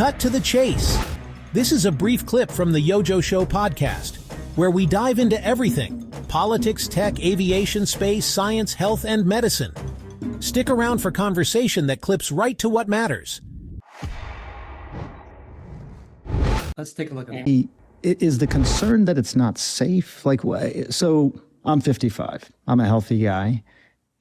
Cut to the chase. This is a brief clip from the YoJoeShow podcast, where we dive into everything: politics, tech, aviation, space, science, health, and medicine. Stick around for conversation that clips right to what matters. Let's take a look at it. Is the concern that it's not safe? Like, so I'm 55. I'm a healthy guy.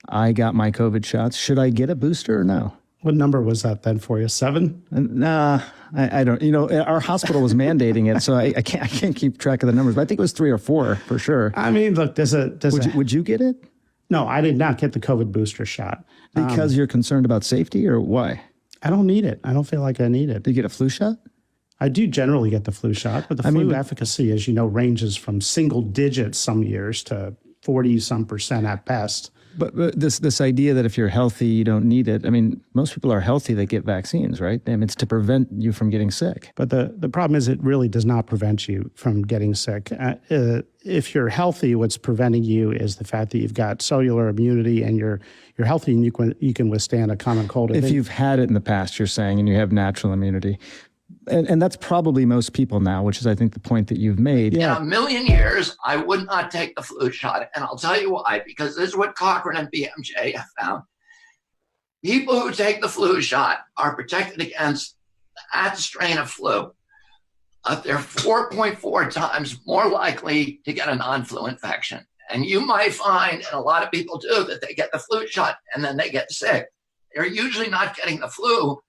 I got my COVID shots. Should I get a booster or no? What number was that then for you? 7? Nah, I don't. You know, our hospital was mandating it, so I can't keep track of the numbers. But I think it was 3 or 4 for sure. I mean, look, would you get it? No, I did not get the COVID booster shot. Because you're concerned about safety, or why? I don't need it. I don't feel like I need it. Did you get a flu shot? I do generally get the flu shot, but the flu efficacy, as you know, ranges from single digits some years to 40-some% at best. But this idea that if you're healthy, you don't need it. I mean, most people are healthy that get vaccines, right? I mean, it's to prevent you from getting sick. But the problem is it really does not prevent you from getting sick. If you're healthy, what's preventing you is the fact that you've got cellular immunity and you're healthy and you can withstand a common cold. If you've had it in the past, you're saying, and you have natural immunity. And that's probably most people now, which is, I think, the point that you've made. In a million years, I would not take the flu shot. And I'll tell you why, because this is what Cochrane and BMJ have found. People who take the flu shot are protected against that strain of flu. They're 4.4 times more likely to get a non-flu infection. And you might find, and a lot of people do, that they get the flu shot and then they get sick. They're usually not getting the flu.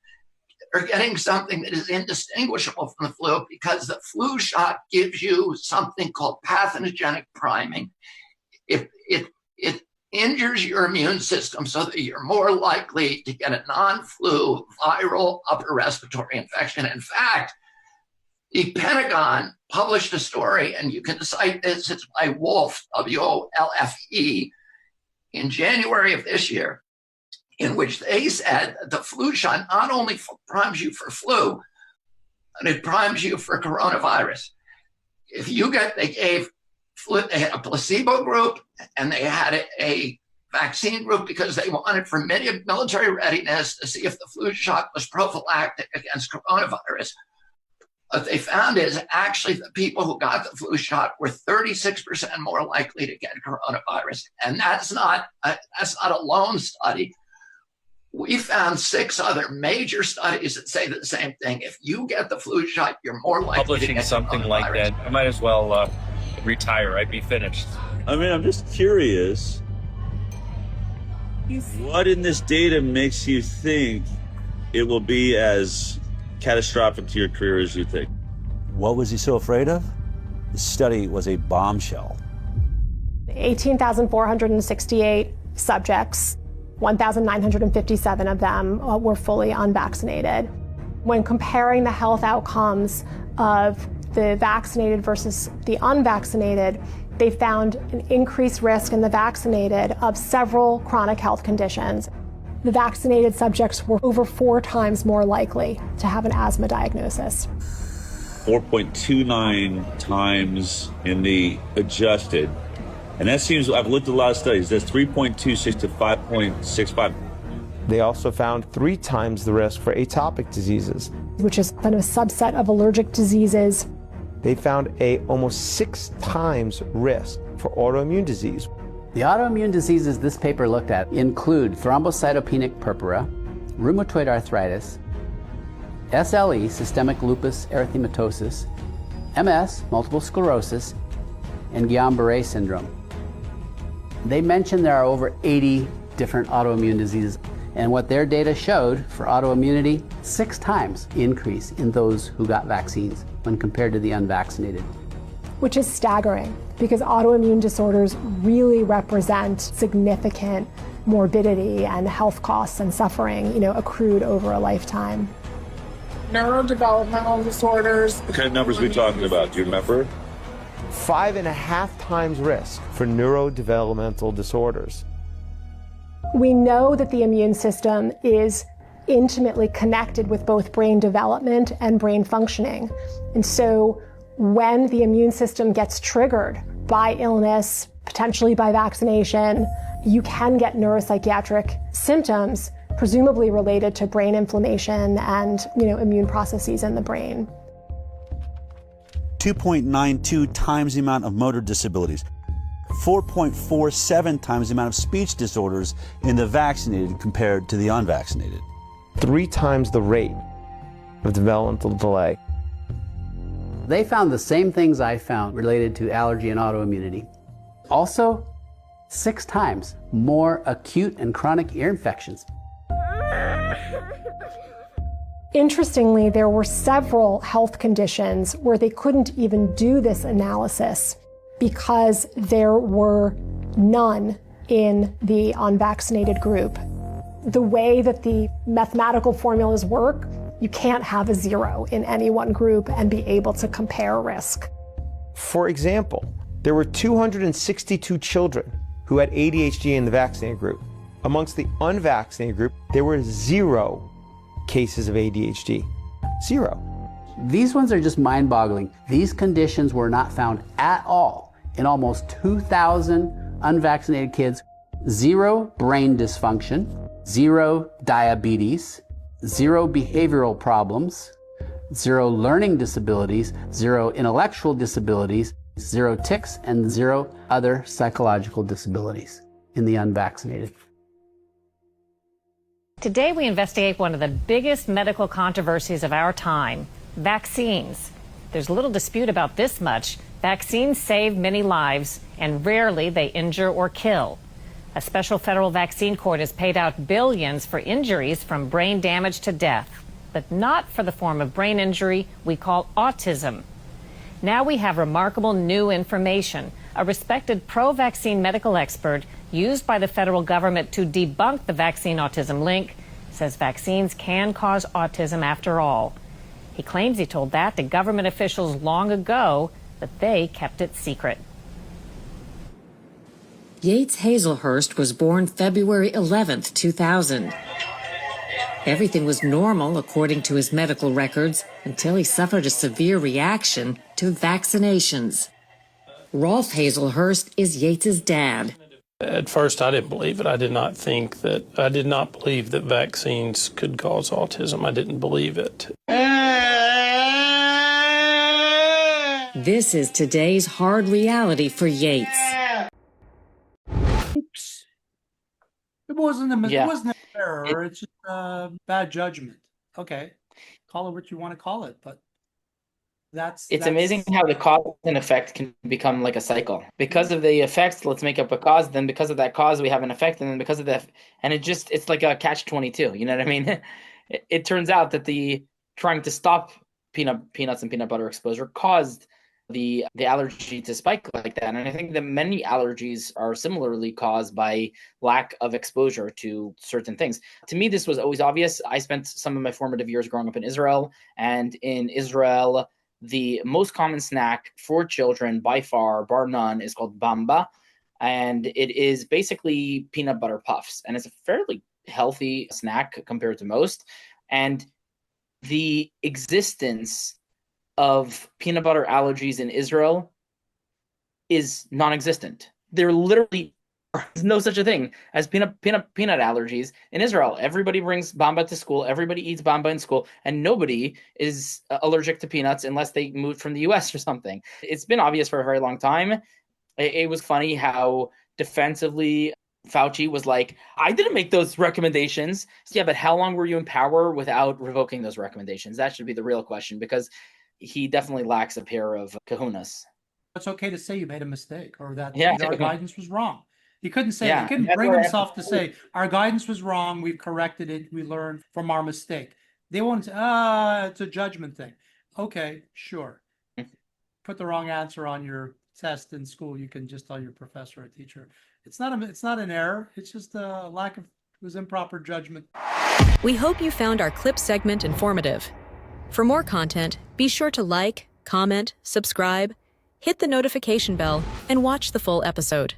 Or getting something that is indistinguishable from the flu, because the flu shot gives you something called pathogenic priming. It injures your immune system so that you're more likely to get a non-flu viral upper respiratory infection. In fact, the Pentagon published a story, and you can cite this, it's by Wolfe, W-O-L-F-E, in January of this year, in which they said that the flu shot not only primes you for flu, but it primes you for coronavirus. They gave flu, they had a placebo group and they had a vaccine group because they wanted for military readiness to see if the flu shot was prophylactic against coronavirus. What they found is actually the people who got the flu shot were 36% more likely to get coronavirus. And that's not a lone study. We found 6 other major studies that say the same thing. If you get the flu shot, you're more likely to get something like that. I might as well retire. I'd be finished. I mean, I'm just curious. What in this data makes you think it will be as catastrophic to your career as you think? What was he so afraid of? The study was a bombshell. 18,468 subjects. 1,957 of them were fully unvaccinated. When comparing the health outcomes of the vaccinated versus the unvaccinated, they found an increased risk in the vaccinated of several chronic health conditions. The vaccinated subjects were over 4 times more likely to have an asthma diagnosis. 4.29 times in the adjusted. And that seems, I've looked at a lot of studies, that's 3.26 to 5.65. They also found 3 times the risk for atopic diseases, which is kind of a subset of allergic diseases. They found almost 6 times risk for autoimmune disease. The autoimmune diseases this paper looked at include thrombocytopenic purpura, rheumatoid arthritis, SLE, systemic lupus erythematosus, MS, multiple sclerosis, and Guillain-Barré syndrome. They mentioned there are over 80 different autoimmune diseases, and what their data showed for autoimmunity, 6 times increase in those who got vaccines when compared to the unvaccinated. Which is staggering, because autoimmune disorders really represent significant morbidity and health costs and suffering, accrued over a lifetime. Neurodevelopmental disorders. What kind of numbers are we talking about? Do you remember? 5.5 times risk for neurodevelopmental disorders. We know that the immune system is intimately connected with both brain development and brain functioning. And so when the immune system gets triggered by illness, potentially by vaccination, you can get neuropsychiatric symptoms presumably related to brain inflammation and, immune processes in the brain. 2.92 times the amount of motor disabilities, 4.47 times the amount of speech disorders in the vaccinated compared to the unvaccinated. 3 times the rate of developmental delay. They found the same things I found related to allergy and autoimmunity. Also, 6 times more acute and chronic ear infections. Interestingly, there were several health conditions where they couldn't even do this analysis because there were none in the unvaccinated group. The way that the mathematical formulas work, you can't have a 0 in any one group and be able to compare risk. For example, there were 262 children who had ADHD in the vaccinated group. Amongst the unvaccinated group, there were 0 cases of ADHD. 0. These ones are just mind-boggling. These conditions were not found at all in almost 2,000 unvaccinated kids. 0 brain dysfunction, 0 diabetes, 0 behavioral problems, 0 learning disabilities, 0 intellectual disabilities, 0 tics, and 0 other psychological disabilities in the unvaccinated. Today we investigate one of the biggest medical controversies of our time, vaccines. There's little dispute about this much. Vaccines save many lives, and rarely they injure or kill. A special federal vaccine court has paid out billions for injuries from brain damage to death, but not for the form of brain injury we call autism. Now we have remarkable new information. A respected pro-vaccine medical expert used by the federal government to debunk the vaccine-autism link says vaccines can cause autism after all. He claims he told that to government officials long ago, but they kept it secret. Yates Hazelhurst was born February 11th, 2000. Everything was normal, according to his medical records, until he suffered a severe reaction to vaccinations. Rolf Hazelhurst is Yates's dad. At first, I didn't believe it. I did not believe that vaccines could cause autism. I didn't believe it. This is today's hard reality for Yates. Oops. It wasn't an error. It's just bad judgment. Okay. Call it what you want to call it, but that's amazing how the cause and effect can become like a cycle. Because of the effects, let's make up a cause. Then because of that cause, we have an effect. And then because of that, and it's like a catch-22. You know what I mean? It turns out that the trying to stop peanuts and peanut butter exposure caused the allergy to spike like that. And I think that many allergies are similarly caused by lack of exposure to certain things. To me, this was always obvious. I spent some of my formative years growing up in Israel, and in Israel, the most common snack for children by far, bar none, is called bamba. And it is basically peanut butter puffs. And it's a fairly healthy snack compared to most. And the existence of peanut butter allergies in Israel is non-existent. There literally is no such a thing as peanut allergies in Israel. Everybody brings bamba to school. Everybody eats bamba in school, and nobody is allergic to peanuts unless they moved from the US or something. It's been obvious for a very long time. It was funny how defensively Fauci was like, I didn't make those recommendations. Yeah, but how long were you in power without revoking those recommendations? That should be the real question, because he definitely lacks a pair of kahunas. It's okay to say you made a mistake or that Yeah. our guidance was wrong. He couldn't say, Yeah, he couldn't that's bring what I himself have to to say, our guidance was wrong, we've corrected it, we learned from our mistake. They won't say, it's a judgment thing. Okay, sure. Put the wrong answer on your test in school, you can just tell your professor or teacher. It's not an error, it's just a lack of, it was improper judgment. We hope you found our clip segment informative. For more content, be sure to like, comment, subscribe, hit the notification bell, and watch the full episode.